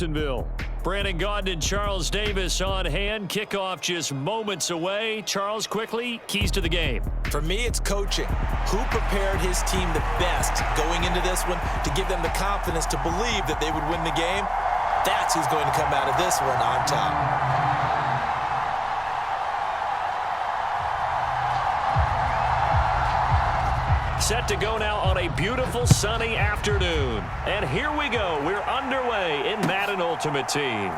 Jacksonville. Brandon Gaudin and Charles Davis on hand. Kickoff just moments away. Charles, quickly, keys to the game. For me, it's coaching. Who prepared his team the best going into this one to give them the confidence to believe that they would win the game? That's who's going to come out of this one on top. Set to go now on a beautiful sunny afternoon. And here we go. We're underway in Madden Ultimate Team.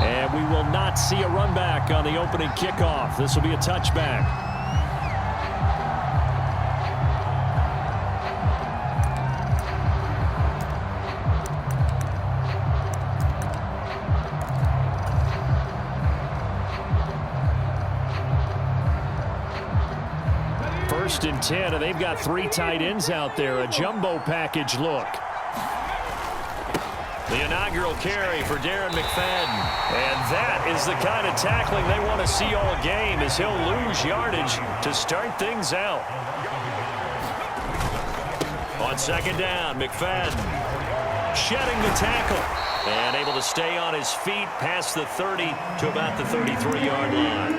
And we will not see a run back on the opening kickoff. This will be a touchback. First and 10, and they've got 3 tight ends out there. A jumbo package look. The inaugural carry for Darren McFadden. And that is the kind of tackling they want to see all game, as he'll lose yardage to start things out. On second down, McFadden shedding the tackle and able to stay on his feet past the 30 to about the 33-yard line.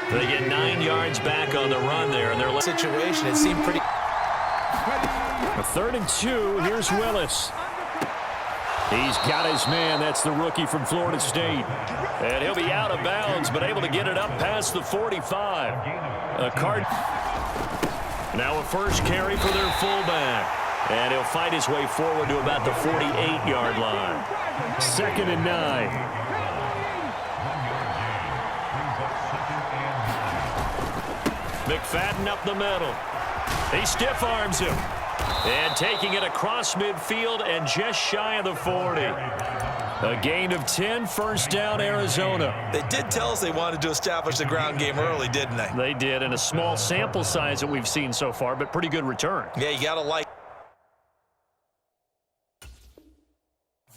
They get 9 yards back on the run there in their situation. It seemed pretty. A 3rd and 2. Here's Willis. He's got his man. That's the rookie from Florida State. And he'll be out of bounds, but able to get it up past the 45. Now a first carry for their fullback. And he'll fight his way forward to about the 48-yard line. 2nd and 9. McFadden up the middle. He stiff arms him. And taking it across midfield and just shy of the 40. A gain of 10, first down, Arizona. They did tell us they wanted to establish the ground game early, didn't they? They did, in a small sample size that we've seen so far, but pretty good return. Yeah, you got to like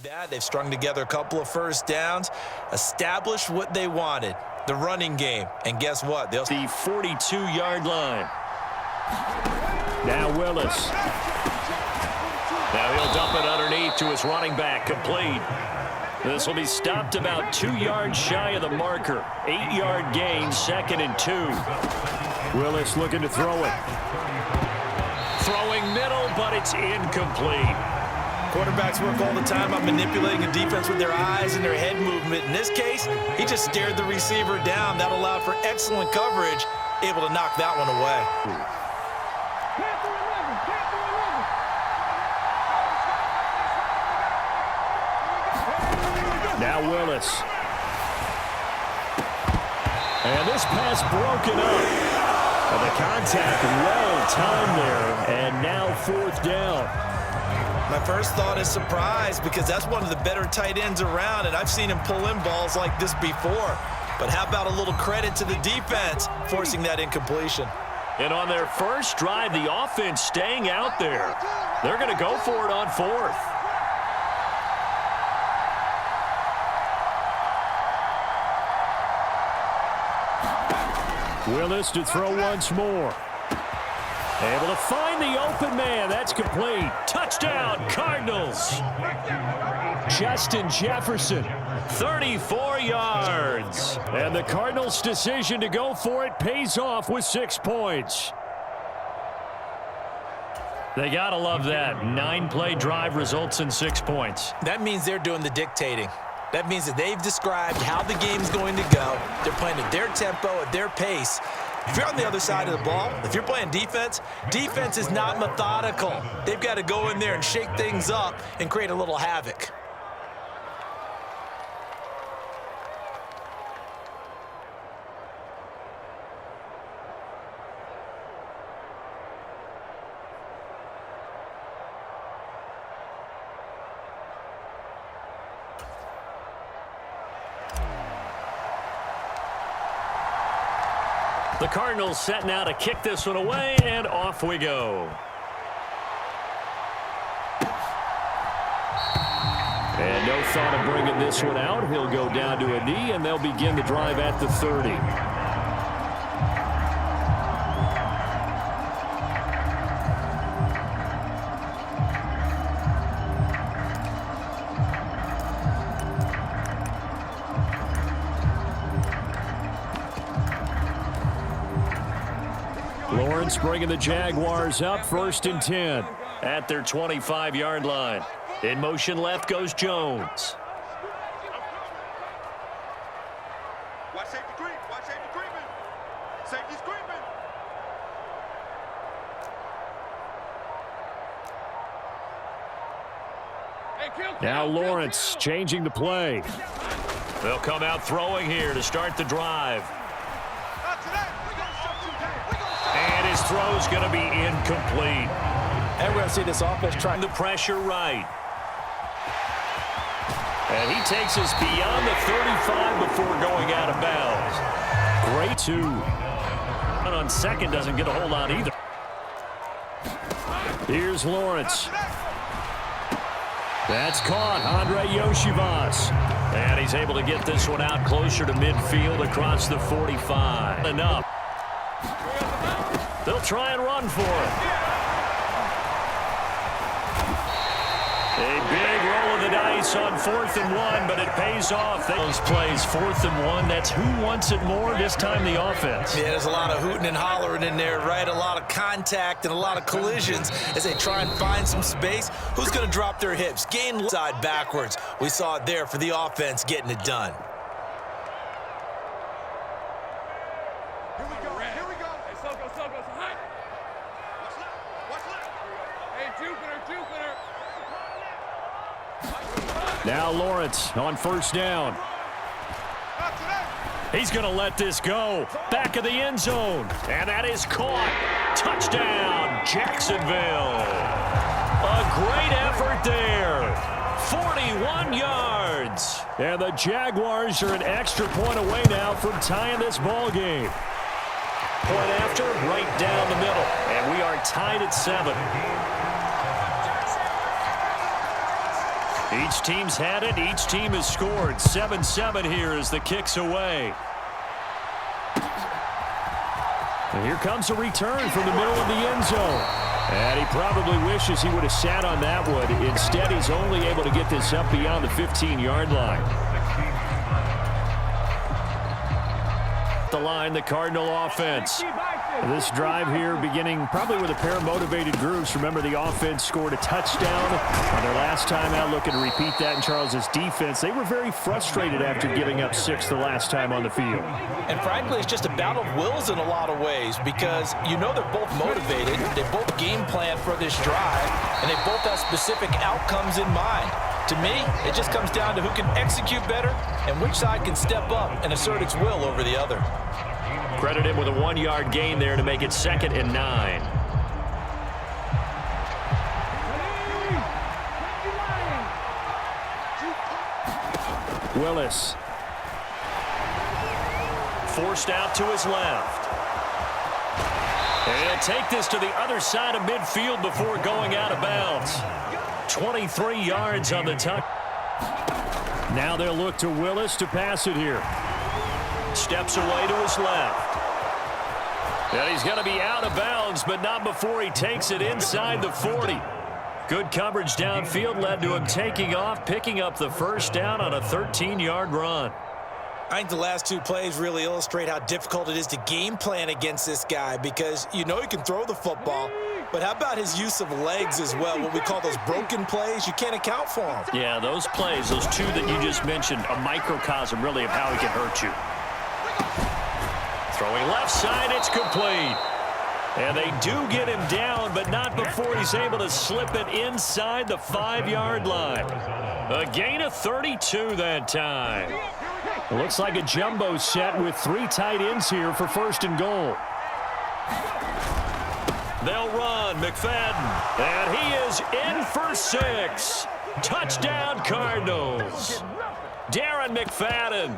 that. They've strung together a couple of first downs, established what they wanted. The running game. And guess what? They'll the 42-yard line. Now Willis. Now he'll dump it underneath to his running back. Complete. This will be stopped about 2 yards shy of the marker. 8-yard gain, 2nd and 2. Willis looking to throw it. Throwing middle, but it's incomplete. Quarterbacks work all the time on manipulating a defense with their eyes and their head movement. In this case, he just stared the receiver down. That allowed for excellent coverage, able to knock that one away. Now Willis. And this pass broken up. And the contact well timed there. And now 4th down. My first thought is surprise, because that's one of the better tight ends around, and I've seen him pull in balls like this before. But how about a little credit to the defense forcing that incompletion? And on their first drive, the offense staying out there. They're going to go for it on 4th. Willis to throw once more. Able to find the open man. That's complete. Touchdown, Cardinals. Justin Jefferson, 34 yards. And the Cardinals' decision to go for it pays off with 6 points. They got to love that. 9-play drive results in 6 points. That means they're doing the dictating. That means that they've described how the game's going to go. They're playing at their tempo, at their pace. If you're on the other side of the ball, if you're playing defense, defense is not methodical. They've got to go in there and shake things up and create a little havoc. The Cardinals set now to kick this one away, and off we go. And no thought of bringing this one out. He'll go down to a knee, and they'll begin the drive at the 30. Lawrence bringing the Jaguars up 1st and 10 at their 25-yard line. In motion left goes Jones. Watch safety creep. Watch safety creeping. Safety's creeping. Now Lawrence changing the play. They'll come out throwing here to start the drive. And his throw's going to be incomplete. And we're going to see this offense trying The pressure right. And he takes us beyond the 35 before going out of bounds. Great two. And on second doesn't get a whole lot either. Here's Lawrence. That's caught. Andre Yoshivas. And he's able to get this one out closer to midfield across the 45. Enough. They'll try and run for it. A big roll of the dice on 4th and 1, but it pays off. Those plays, 4th and 1, that's who wants it more, this time the offense. Yeah, there's a lot of hooting and hollering in there, right? A lot of contact and a lot of collisions as they try and find some space. Who's going to drop their hips? Gain side backwards. We saw it there for the offense getting it done. Here we go. Here we go. Hey, Soko, high. Watch left. Watch left. Hey, Jupiter. Now Lawrence on 1st down. He's going to let this go. Back of the end zone. And that is caught. Touchdown, Jacksonville. A great effort there. 41 yards. And the Jaguars are an extra point away now from tying this ball game. Point after, right down the middle. And we are tied at 7. Each team's had it. Each team has scored. 7-7 here as the kick's away. And here comes a return from the middle of the end zone. And he probably wishes he would have sat on that one. Instead, he's only able to get this up beyond the 15-yard line. The line, the Cardinal offense. This drive here beginning probably with a pair of motivated groups. Remember, the offense scored a touchdown on their last time out, looking to repeat that in Charles's defense. They were very frustrated after giving up 6 the last time on the field. And frankly, it's just a battle of wills in a lot of ways because you know they're both motivated. They both game plan for this drive, and they both have specific outcomes in mind. To me, it just comes down to who can execute better and which side can step up and assert its will over the other. Credit him with a 1-yard gain there to make it 2nd and 9. Willis. Forced out to his left. And he'll take this to the other side of midfield before going out of bounds. 23 yards on the touch. Now they'll look to Willis to pass it here. Steps away to his left. And he's going to be out of bounds, but not before he takes it inside the 40. Good coverage downfield led to him taking off, picking up the 1st down on a 13-yard run. I think the last 2 plays really illustrate how difficult it is to game plan against this guy because you know he can throw the football, but how about his use of legs as well, what we call those broken plays? You can't account for them. Yeah, those plays, those 2 that you just mentioned, a microcosm really of how he can hurt you. Throwing left side, it's complete. And they do get him down, but not before he's able to slip it inside the 5-yard line. A gain of 32 that time. It looks like a jumbo set with 3 tight ends here for 1st and goal. They'll run, McFadden, and he is in for 6. Touchdown, Cardinals. Darren McFadden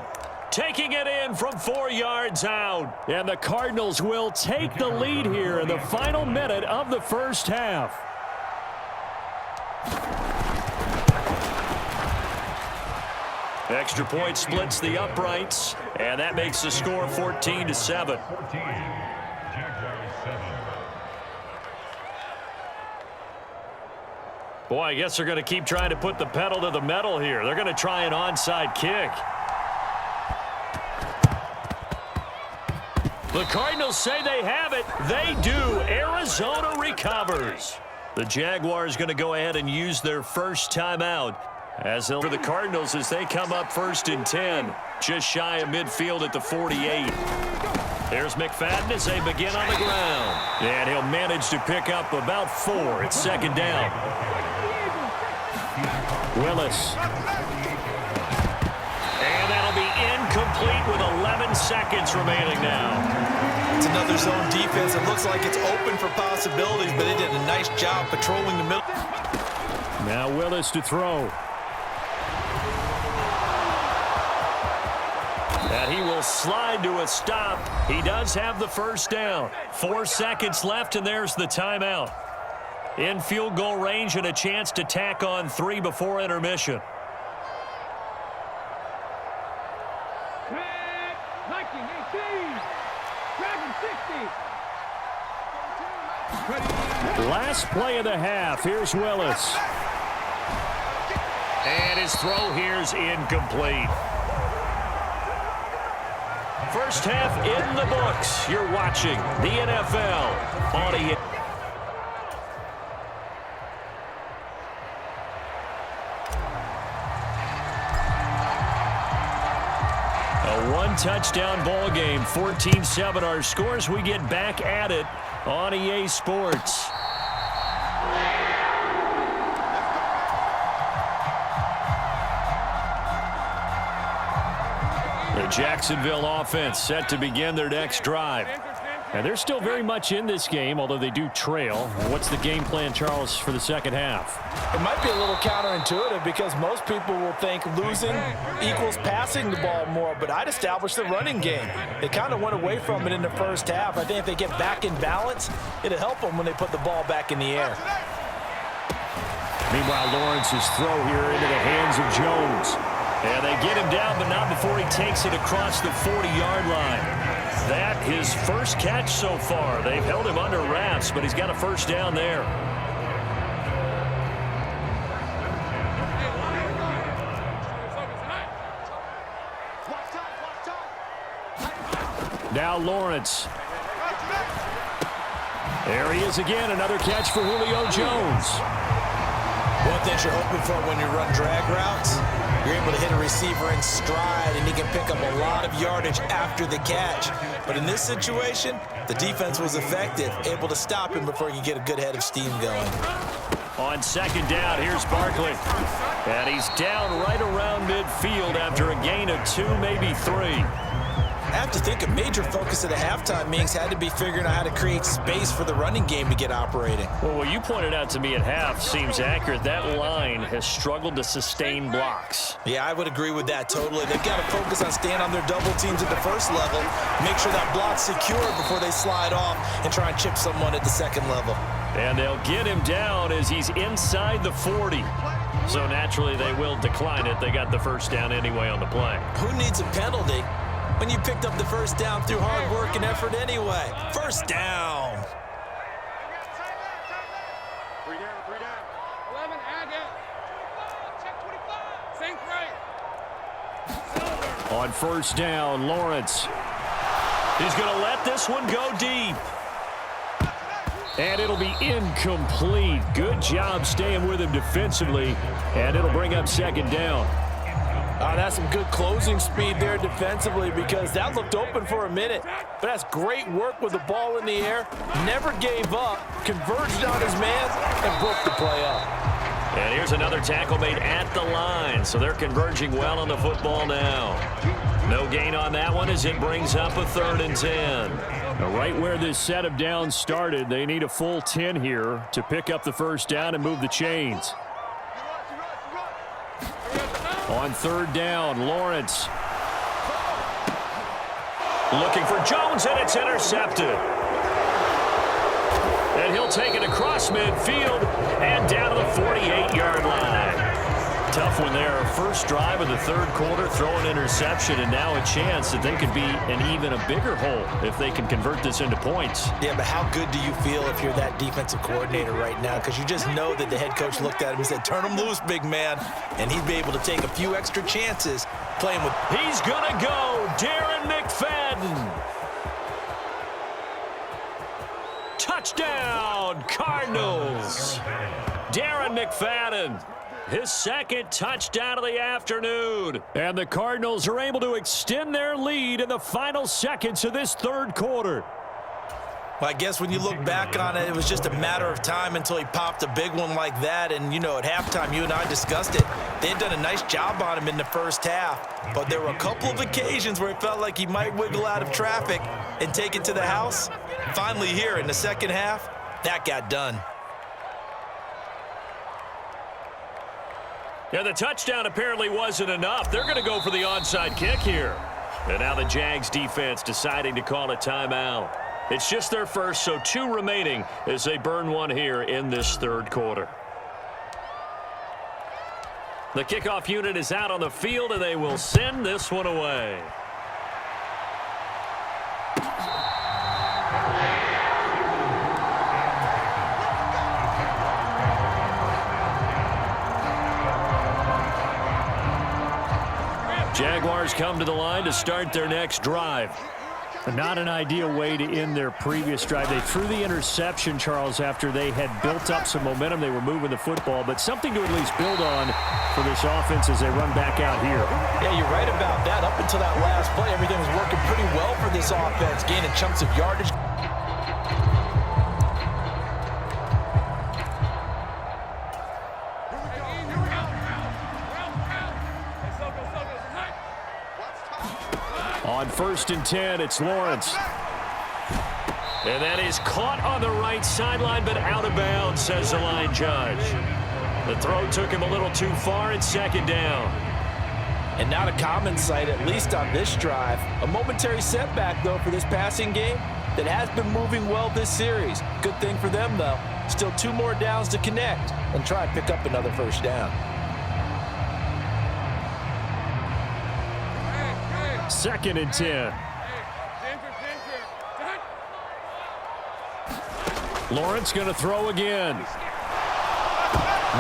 taking it in from 4 yards out. And the Cardinals will take the lead here in the final minute of the 1st half. Extra point splits the uprights, and that makes the score 14-7. Boy, I guess they're going to keep trying to put the pedal to the metal here. They're going to try an onside kick. The Cardinals say they have it. They do. Arizona recovers. The Jaguars going to go ahead and use their first timeout for the Cardinals as they come up 1st and 10, just shy of midfield at the 48. There's McFadden as they begin on the ground. And he'll manage to pick up about 4. It's 2nd down. Willis. And that'll be incomplete with 11 seconds remaining now. It's another zone defense. It looks like it's open for possibilities, but they did a nice job patrolling the middle. Now Willis to throw. And he will slide to a stop. He does have the first down. 4 seconds left, and there's the timeout. In field goal range and a chance to tack on 3 before intermission. Last play of the half. Here's Willis. And his throw here's incomplete. First half in the books. You're watching the NFL on EA. A one-touchdown ball game. 14-7 our scores. We get back at it on EA Sports. The Jacksonville offense set to begin their next drive. And they're still very much in this game, although they do trail. What's the game plan, Charles, for the second half? It might be a little counterintuitive because most people will think losing equals passing the ball more, but I'd establish the running game. They kind of went away from it in the first half. I think if they get back in balance, it'll help them when they put the ball back in the air. Meanwhile, Lawrence's throw here into the hands of Jones. And they get him down, but not before he takes it across the 40-yard line. That his first catch so far. They've held him under wraps, but he's got a first down there. Now Lawrence. There he is again, another catch for Julio Jones. One thing you're hoping for when you run drag routes, you're able to hit a receiver in stride, and he can pick up a lot of yardage after the catch. But in this situation, the defense was effective, able to stop him before he could get a good head of steam going. On second down, here's Barkley. And he's down right around midfield after a gain of 2, maybe 3. I have to think a major focus of the halftime meetings had to be figuring out how to create space for the running game to get operating. Well, what you pointed out to me at half seems accurate. That line has struggled to sustain blocks. Yeah, I would agree with that totally. They've got to focus on staying on their double teams at the first level, make sure that block's secure before they slide off and try and chip someone at the second level. And they'll get him down as he's inside the 40. So naturally they will decline it. They got the first down anyway on the play. Who needs a penalty when you picked up the first down through hard work and effort anyway? First down. 3 down. 11, Agate. Check 25. Sink right. On first down, Lawrence. He's going to let this one go deep. And it'll be incomplete. Good job staying with him defensively. And it'll bring up second down. That's some good closing speed there defensively because that looked open for a minute. But that's great work with the ball in the air. Never gave up, converged on his man, and broke the play up. And here's another tackle made at the line. So they're converging well on the football now. No gain on that one as it brings up a 3rd and 10. Now right where this set of downs started, they need a full 10 here to pick up the first down and move the chains. On third down, Lawrence. Looking for Jones, and it's intercepted. And he'll take it across midfield and down to the 48-yard line. Tough one there. First drive of the third quarter, throw an interception, and now a chance that they could be in even a bigger hole if they can convert this into points. Yeah, but how good do you feel if you're that defensive coordinator right now? Because you just know that the head coach looked at him and said, turn him loose, big man. And he'd be able to take a few extra chances playing with. He's going to go, Darren McFadden. Touchdown, Cardinals. Darren McFadden, his second touchdown of the afternoon. And the Cardinals are able to extend their lead in the final seconds of this third quarter. Well, I guess when you look back on it, it was just a matter of time until he popped a big one like that. And, you know, at halftime, you and I discussed it. They had done a nice job on him in the first half. But there were a couple of occasions where it felt like he might wiggle out of traffic and take it to the house. Finally here in the second half, that got done. Yeah, the touchdown apparently wasn't enough. They're going to go for the onside kick here. And now the Jags defense deciding to call a timeout. It's just their first, so 2 remaining as they burn one here in this third quarter. The kickoff unit is out on the field, and they will send this one away. Jaguars come to the line to start their next drive. Not an ideal way to end their previous drive. They threw the interception, Charles, after they had built up some momentum. They were moving the football, but something to at least build on for this offense as they run back out here. Yeah, you're right about that. Up until that last play, everything was working pretty well for this offense, gaining chunks of yardage. On 1st and 10, it's Lawrence. And that is caught on the right sideline, but out of bounds, says the line judge. The throw took him a little too far. It's 2nd down. And not a common sight, at least on this drive. A momentary setback, though, for this passing game that has been moving well this series. Good thing for them, though. Still 2 more downs to connect and try and pick up another 1st down. 2nd and 10. Lawrence going to throw again.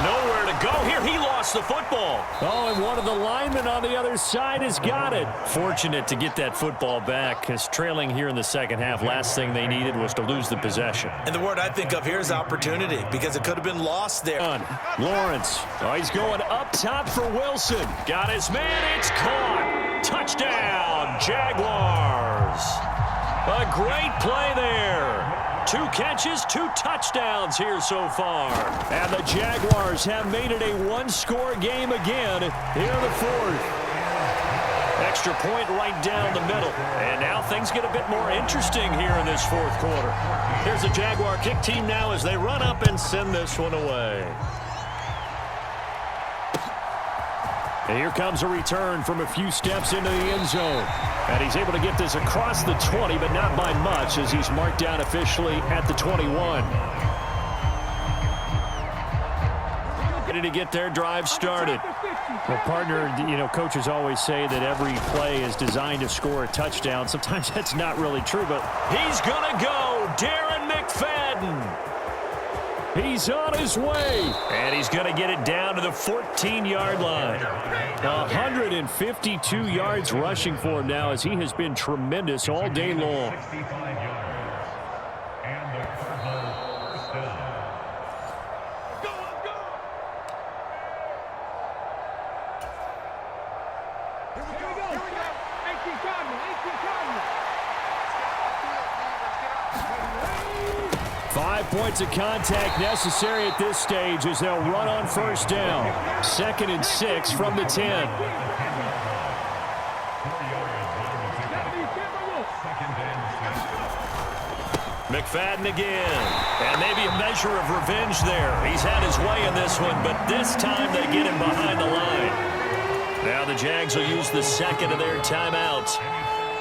Nowhere to go here. He lost the football. Oh, and one of the linemen on the other side has got it. Fortunate to get that football back, because trailing here in the second half, last thing they needed was to lose the possession. And the word I think of here is opportunity, because it could have been lost there. Lawrence. Oh, he's going up top for Wilson. Got his man. It's caught. Touchdown, Jaguars. A great play there. 2 catches, 2 touchdowns here so far. And the Jaguars have made it a 1-score game again here in the 4th. Extra point right down the middle. And now things get a bit more interesting here in this 4th quarter. Here's the Jaguar kick team now as they run up and send this one away. And here comes a return from a few steps into the end zone. And he's able to get this across the 20, but not by much, as he's marked down officially at the 21. Ready to get their drive started. Well, partner, you know, coaches always say that every play is designed to score a touchdown. Sometimes that's not really true, but he's going to go. Darren McFadden. He's on his way, and he's going to get it down to the 14-yard line. 152 yards rushing for him now, as he has been tremendous all day long. Here we go. 18 Cardinals. 5 points of contact necessary at this stage as they'll run on 1st down. 2nd and 6 from the 10. McFadden again. And maybe a measure of revenge there. He's had his way in this one, but this time they get him behind the line. Now the Jags will use the 2nd of their timeouts,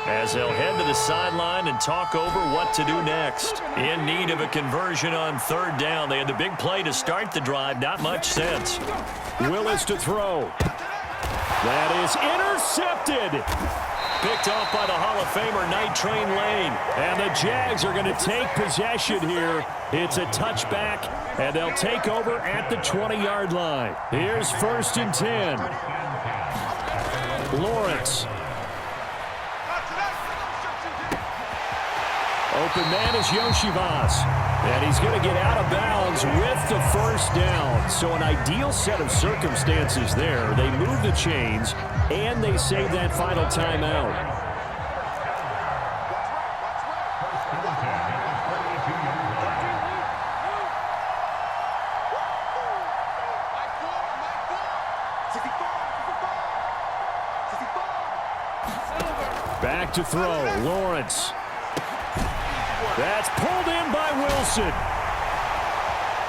as they'll head to the sideline and talk over what to do next. In need of a conversion on 3rd down. They had the big play to start the drive. Not much sense. Willis to throw. That is intercepted. Picked off by the Hall of Famer Night Train Lane. And the Jags are going to take possession here. It's a touchback, and they'll take over at the 20-yard line. Here's 1st and 10. Lawrence. Open man is Yoshivas. And he's going to get out of bounds with the first down. So an ideal set of circumstances there. They move the chains, and they save that final timeout. Back to throw, Lawrence. That's pulled in by Wilson.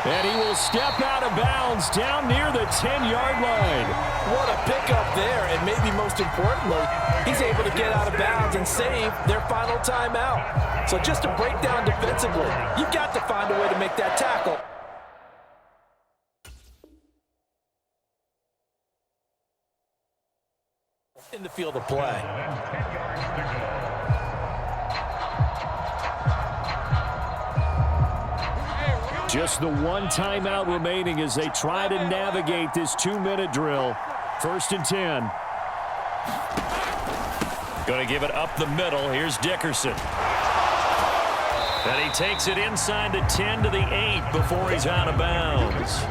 And he will step out of bounds down near the 10-yard line. What a pickup there, and maybe most importantly, he's able to get out of bounds and save their final timeout. So just a breakdown defensively. You've got to find a way to make that tackle. In the field of play. Just the one timeout remaining as they try to navigate this 2-minute drill. 1st and 10. Going to give it up the middle. Here's Dickerson. And he takes it inside the 10 to the 8 before he's out of bounds.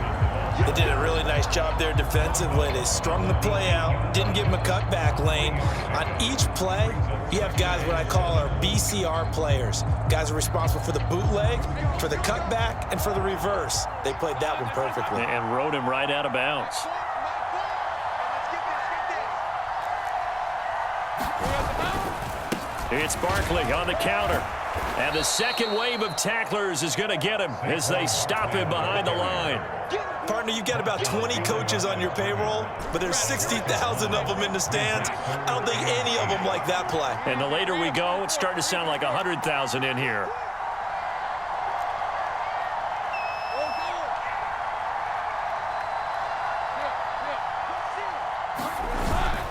They did a really nice job there defensively. They strung the play out, didn't give him a cutback lane. On each play, you have guys what I call our BCR players. Guys are responsible for the bootleg, for the cutback, and for the reverse. They played that one perfectly. And rode him right out of bounds. It's Barkley on the counter. And the second wave of tacklers is going to get him as they stop him behind the line. Partner, you've got about 20 coaches on your payroll, but there's 60,000 of them in the stands. I don't think any of them like that play. And the later we go, it's starting to sound like 100,000 in here.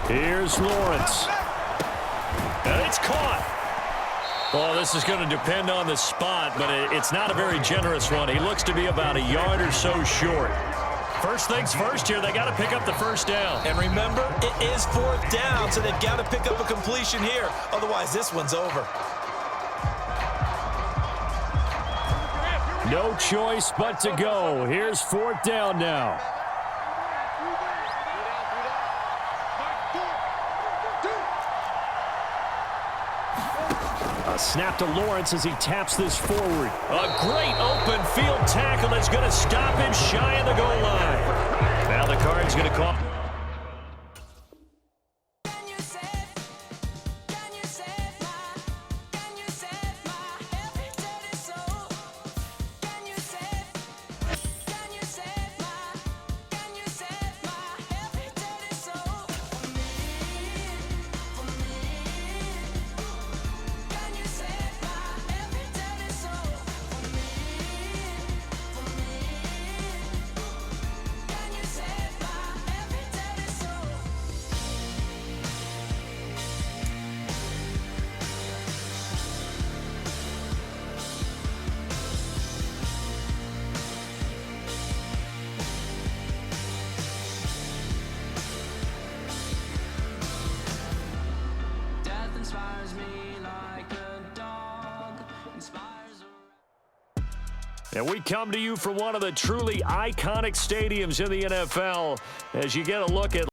Here's Lawrence. And it's caught. Well, this is going to depend on the spot, but it's not a very generous one. He looks to be about a yard or so short. First things first here, they got to pick up the first down. And remember, it is 4th down, so they've got to pick up a completion here. Otherwise, this one's over. No choice but to go. Here's 4th down now. A snap to Lawrence as he taps this forward. A great open field tackle that's going to stop him shy of the goal line. Now the Card's going to call. And we come to you from one of the truly iconic stadiums in the NFL as you get a look at